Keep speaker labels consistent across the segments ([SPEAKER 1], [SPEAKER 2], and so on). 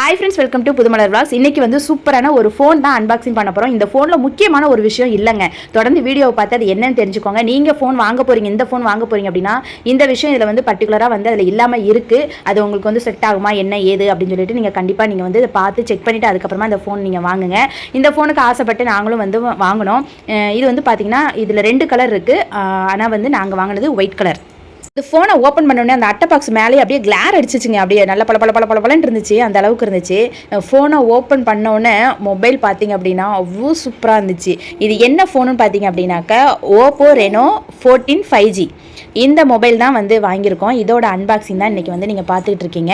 [SPEAKER 1] Hi friends, welcome to Pudhumalar vlogs. இன்னைக்கு வந்து சூப்பரான ஒரு ஃபோன் தான் அன்பாக்சிங் பண்ண போகிறோம். இந்த ஃபோனில் முக்கியமான ஒரு விஷயம் இல்லைங்க. தொடர்ந்து வீடியோவை பார்த்து அது என்னன்னு தெரிஞ்சுக்கோங்க. நீங்கள் ஃபோன் வாங்க போகிறீங்க, இந்த ஃபோன் வாங்க போகிறீங்க அப்படின்னா இந்த விஷயம் இதில் வந்து பர்டிகுலராக வந்து அதில் இல்லாமல் இருக்குது. அது உங்களுக்கு வந்து செட் ஆகுமா என்ன ஏது அப்படின்னு சொல்லிட்டு நீங்கள் கண்டிப்பாக நீங்கள் வந்து இதை பார்த்து செக் பண்ணிவிட்டு அதுக்கப்புறமா இந்த ஃபோன் நீங்கள் வாங்குங்க. இந்த ஃபோனுக்கு ஆசைப்பட்டு நாங்களும் வந்து வாங்கினோம். இது வந்து பார்த்தீங்கன்னா இதில் 2 கலர் இருக்குது. ஆனால் வந்து நாங்கள் வாங்கினது ஒயிட் கலர். இந்த ஃபோனை ஓப்பன் பண்ணோடனே அந்த அட்டை பாக்ஸ் மேலே அப்படியே கிளார் அடிச்சிச்சுங்க. அப்படியே நல்ல பலன்னு இருந்துச்சு, அந்த அளவுக்கு இருந்துச்சு. ஃபோனை ஓப்பன் பண்ணோடனே மொபைல் பார்த்தீங்க அப்படின்னா அவ்வளோ சூப்பராக இருந்துச்சு. இது என்ன ஃபோனுன்னு பார்த்தீங்க அப்படின்னாக்கா ஓப்போ ரெனோ 14 5G இந்த மொபைல் தான் வந்து வாங்கியிருக்கோம். இதோட அன்பாக்சிங் தான் இன்றைக்கி வந்து நீங்கள் பார்த்துக்கிட்டு இருக்கீங்க.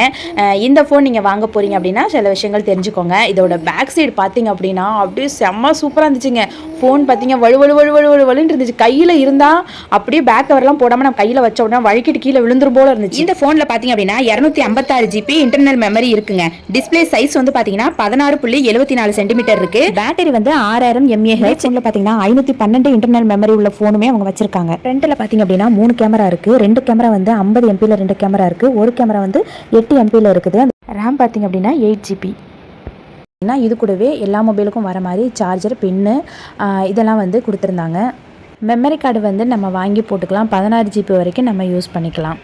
[SPEAKER 1] இந்த ஃபோன் நீங்கள் வாங்க போகிறீங்க அப்படின்னா சில விஷயங்கள் தெரிஞ்சுக்கோங்க. இதோட பேக் சைடு பார்த்தீங்க அப்படின்னா அப்படியே செம்ம சூப்பராக இருந்துச்சுங்க. ஃபோன் பார்த்தீங்க வலுன்னு இருந்துச்சு. கையில் இருந்தால் அப்படியே பேக் கவர்லாம் போடாமல் நம்ம கையில் வச்ச உடனே வழுக்கிட்டு கீழே விழுந்துரும் போல இருந்துச்சு. இந்த ஃபோனில் பார்த்தீங்க அப்படின்னா 256 GB இன்டர்னல் மெமரி இருக்குங்க. டிஸ்பிளே சைஸ் வந்து பார்த்தீங்கன்னா 16.74 சென்டிமீட்டர் இருக்கு. பேட்டரி வந்து 6000 mAh. ஃபோனில் பார்த்தீங்கன்னா 512 இன்டர்னல் மெமரி உள்ள ஃபோனுமே அவங்க வச்சிருக்காங்க. ஃப்ரண்ட்டில் பார்த்தீங்க அப்படின்னா 3 கேமரா இருக்கு. 2 கேமரா வந்து 50 MP 2 கேமரா இருக்கு. ஒரு கேமரா வந்து 8 MP இருக்குது. ரேம் பார்த்தீங்க அப்படின்னா 8 GB. இது கூடவே எல்லா மொபைலுக்கும் வர மாதிரி சார்ஜர், பின்னு இதெல்லாம் வந்து கொடுத்துருந்தாங்க. மெமரி கார்டு வந்து நம்ம வாங்கி போட்டுக்கலாம். 16 GB வரைக்கும் நம்ம யூஸ் பண்ணிக்கலாம்.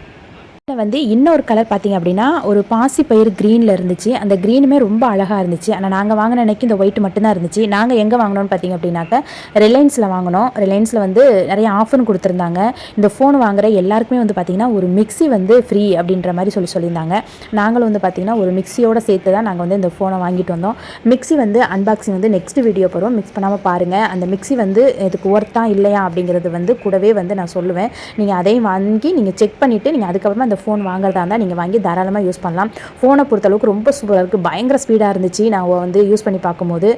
[SPEAKER 1] இதில் வந்து இன்னொரு கலர் பார்த்திங்க அப்படின்னா ஒரு பாசி பயிர் க்ரீனில் இருந்துச்சு. அந்த க்ரீனுமே ரொம்ப அழகாக இருந்துச்சு. ஆனால் நாங்கள் வாங்கின அன்றைக்கி இந்த ஒயிட் மட்டும்தான் இருந்துச்சு. நாங்கள் எங்கே வாங்கினோன்னு பார்த்திங்க அப்படின்னாக்கா ரிலையன்ஸில் வாங்கினோம். ரிலையன்ஸில் வந்து நிறைய ஆஃபர்னு கொடுத்துருந்தாங்க. இந்த ஃபோன் வாங்குகிற எல்லாருக்குமே வந்து பார்த்திங்கன்னா ஒரு மிக்ஸி வந்து ஃப்ரீ அப்படின்ற மாதிரி சொல்லியிருந்தாங்க. நாங்களும் வந்து பார்த்திங்கன்னா ஒரு மிக்ஸியோடு சேர்த்து தான் நாங்கள் வந்து இந்த ஃபோனை வாங்கிட்டு வந்தோம். மிக்ஸி வந்து அன்பாக்சிங் வந்து நெக்ஸ்ட் வீடியோ போகிறோம். மிக்ஸ் பண்ணாமல் பாருங்கள். அந்த மிக்ஸி வந்து இதுக்கு ஒர்த்தா இல்லையா அப்படிங்கிறது வந்து கூடவே வந்து நான் சொல்லுவேன். நீங்கள் அதையும் வாங்கி நீங்கள் செக் பண்ணிவிட்டு நீங்கள் அதுக்கப்புறமா ஃபோன் வாங்குறதா இருந்தால் நீங்கள் வாங்கி தாராளமாக யூஸ் பண்ணலாம். ஃபோனை பொறுத்தளவுக்கு ரொம்ப சூப்பராக இருக்குது. பயங்கர ஸ்பீடாக இருந்துச்சு. நான் வந்து யூஸ் பண்ணி பார்க்கும்போது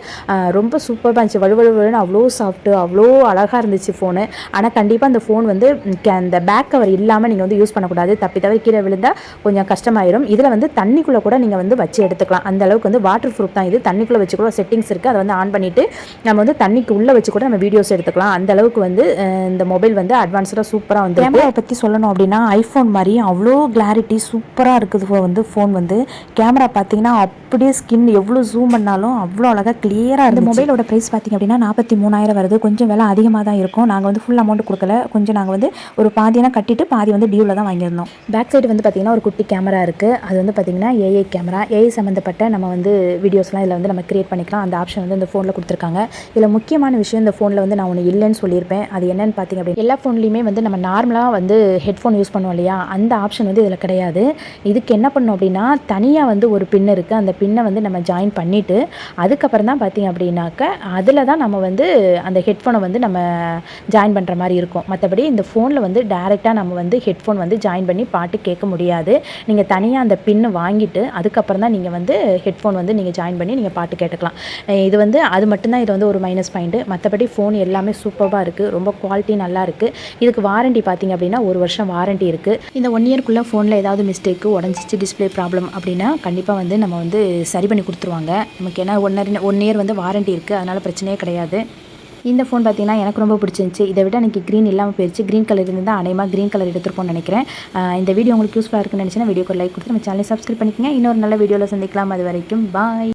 [SPEAKER 1] ரொம்ப சூப்பராக இருந்துச்சு. வலுவலுன்னு அவ்வளோ சாஃப்ட்டு, அவ்வளோ அழகாக இருந்துச்சு ஃபோனு. ஆனால் கண்டிப்பாக அந்த ஃபோன் வந்து அந்த பேக் கவர் இல்லாமல் நீங்கள் வந்து யூஸ் பண்ணக்கூடாது. தவிர கீழே விழுந்தால் கொஞ்சம் கஷ்டமாயிரும். இதில் வந்து தண்ணிக்குள்ளே கூட நீங்கள் வந்து வச்சு எடுத்துக்கலாம். அந்த அளவுக்கு வந்து வாட்டர் ப்ரூஃப் தான் இது. தண்ணிக்குள்ளே வச்சு கூட செட்டிங்ஸ் இருக்குது. அதை வந்து ஆன் பண்ணிவிட்டு நம்ம வந்து தண்ணிக்கு உள்ளே வச்சு கூட நம்ம வீடியோஸ் எடுத்துக்கலாம். அந்த அளவுக்கு வந்து இந்த மொபைல் வந்து அட்வான்ஸ்டாக சூப்பராக வந்து. கேமரா பற்றி சொல்லணும் அப்படின்னா ஐஃபோன் மாதிரி அவ்வளோ கிளாரிட்டி சூப்பராக இருக்குது. வந்து ஃபோன் வந்து கேமரா பார்த்தீங்கன்னா அப்படியே ஸ்கின் எவ்வளோ ஜூம் பண்ணாலும் அவ்வளோ அழகாக கிளியராக இருக்குது. மொபைலோட ப்ரைஸ் பார்த்திங்க அப்படின்னா 43,000 வருது. கொஞ்சம் விலை அதிகமாக தான் இருக்கும். நாங்கள் வந்து ஃபுல் அமௌண்ட் கொடுக்கல. கொஞ்சம் நாங்கள் வந்து ஒரு பாதியெல்லாம் கட்டிட்டு பாதி வந்து டியூவில் தான் வாங்கியிருந்தோம். பேக் சைடு வந்து பார்த்திங்கன்னா ஒரு குட்டி கேமரா இருக்குது. அது வந்து பார்த்திங்கன்னா ஏஐ கேமரா. ஏஐ சம்மந்தப்பட்ட நம்ம வந்து வீடியோஸ்லாம் இதில் வந்து நம்ம கிரியேட் பண்ணிக்கலாம். அந்த ஆப்ஷன் வந்து இந்த ஃபோனில் கொடுத்துருக்காங்க. இதில் முக்கியமான விஷயம் இந்த ஃபோனில் வந்து நான் ஒன்று இல்லைன்னு சொல்லியிருப்பேன். அது என்னென்னு பார்த்திங்க அப்படின்னா எல்லா ஃபோன்லேயுமே வந்து நம்ம நார்மலாக வந்து ஹெட்ஃபோன் யூஸ் பண்ணுவோம் இல்லையா, அந்த ஆப்ஷன் வந்து இதில் கிடையாது. இதுக்கு என்ன பண்ணணும் அப்படின்னா தனியாக வந்து ஒரு பின் இருக்குது. அந்த பின்னை வந்து நம்ம ஜாயின் பண்ணிவிட்டு அதுக்கப்புறம் தான் பார்த்திங்க அப்படின்னாக்க அதில் தான் நம்ம வந்து அந்த ஹெட்ஃபோனை வந்து நம்ம ஜாயின் பண்ணுற மாதிரி இருக்கும். மற்றபடி இந்த ஃபோனில் வந்து டைரெக்டாக நம்ம வந்து ஹெட்ஃபோன் வந்து ஜாயின் பண்ணி பாட்டு கேட்க முடியாது. நீங்கள் தனியாக அந்த பின்னு வாங்கிட்டு அதுக்கப்புறம் தான் நீங்கள் வந்து ஹெட்ஃபோன் வந்து நீங்கள் ஜாயின் பண்ணி நீங்கள் பாட்டு கேட்டுக்கலாம். இது வந்து அது மட்டும்தான் இது வந்து ஒரு மைனஸ் பாயிண்ட்டு. மற்றபடி ஃபோன் எல்லாமே சூப்பராக இருக்குது. ரொம்ப குவாலிட்டி நல்லா இருக்குது. இதுக்கு வாரண்ட்டி பார்த்திங்க அப்படின்னா 1 வருஷம் வாரண்ட்டி இருக்குது. இந்த 1 இயர்க்குள்ளே ஃபோனில் ஏதாவது மிஸ்டேக்கு உடஞ்சிச்சு, டிஸ்பிளே ப்ராப்ளம் அப்படின்னா கண்டிப்பாக வந்து நம்ம வந்து சரி பண்ணி கொடுத்துருவாங்க. நமக்கு ஏன்னா 1 இயர் வந்து வாரண்ட்டி இருக்குது. அதனால் பிரச்சனையே கிடையாது. இந்த ஃபோன் பார்த்திங்கன்னா எனக்கு ரொம்ப பிடிச்சிருந்துச்சி. இதை விட எனக்கு க்ரீன் இல்லாமல் போயிடுச்சு. க்ரீன் கலர் இருந்தால் அனைமாக க்ரீன் கலர் எடுத்துருப்போம்னு நினைக்கிறேன். இந்த வீடியோ உங்களுக்கு யூஸ்ஃபுல்லாக இருக்குன்னு நினச்சினா வீடியோக்கு லைக் கொடுத்து நம்ம சேனலை சப்ஸ்கிரைப் பண்ணிக்கங்க. இன்னொரு நல்ல வீடியோவில் சந்திக்கலாம். அது வரைக்கும் பாய்.